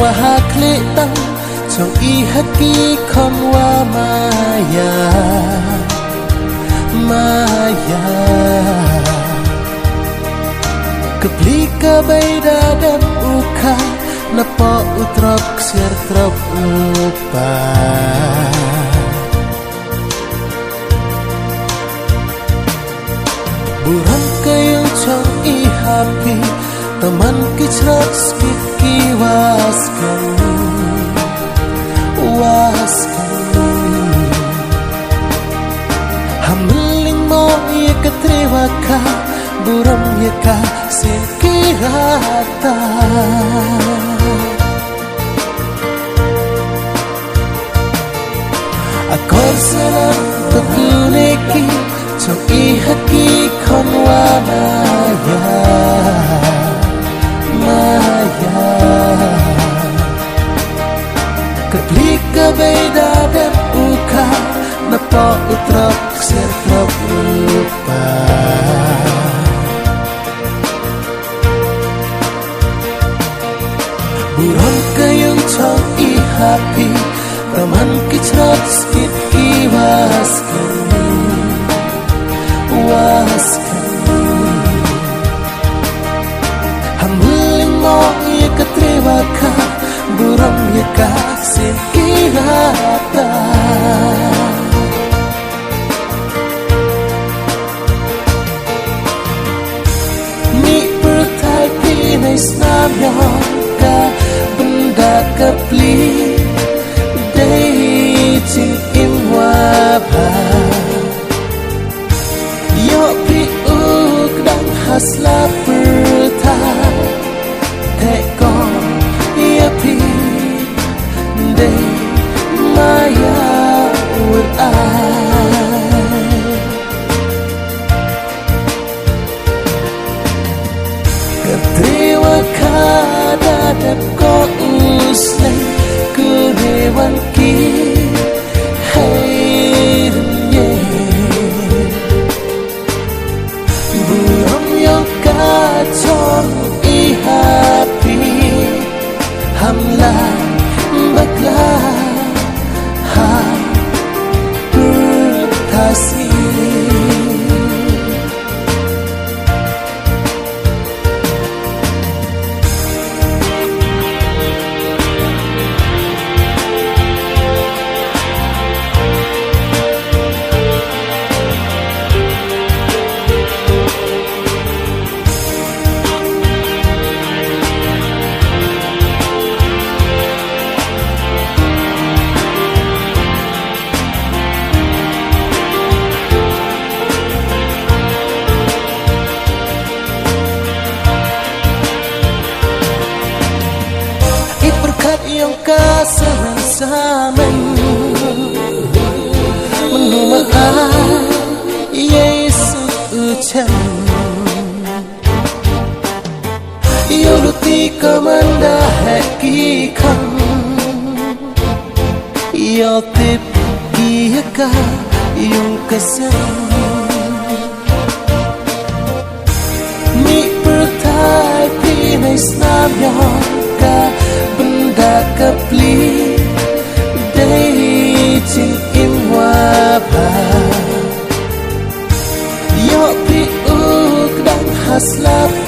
ว่าหากเละตั้งช่องอีฮักกี้คนว่ามายามายากับลีกะใบดาดับอุคานับปออุตรบเสียตรบอุปาBuram kayong chong i-happy Taman kichrak skiki waskan Hamiling mo ikatriwa ka Buram yaka sinkirata Akor salam tatuneki Chong i-haki kon wa maya Keplika beda dan uka Napa utrap sertrap lupa Buram kayong chong i-happy Taman kichrat skit iwaskan Hamiling mo ikatriwa ka Buram yaka sinkirata Mi pertai pinay snamyon ka Benda kapli Day ting imwaba Hasla pertai Tekon yapi Day maya urai Ketriwa kada dap ko uslay Kurewan ki Chong i-happy Hamla bakla ha bertasi Yang kasalasaman Menumahan Yesus ucap Yoluti kamanda hakikan Yotip iyaka yung kasam Mi pertai pinay snabyon ka Kapli dating imwaba Yo piug dan haslap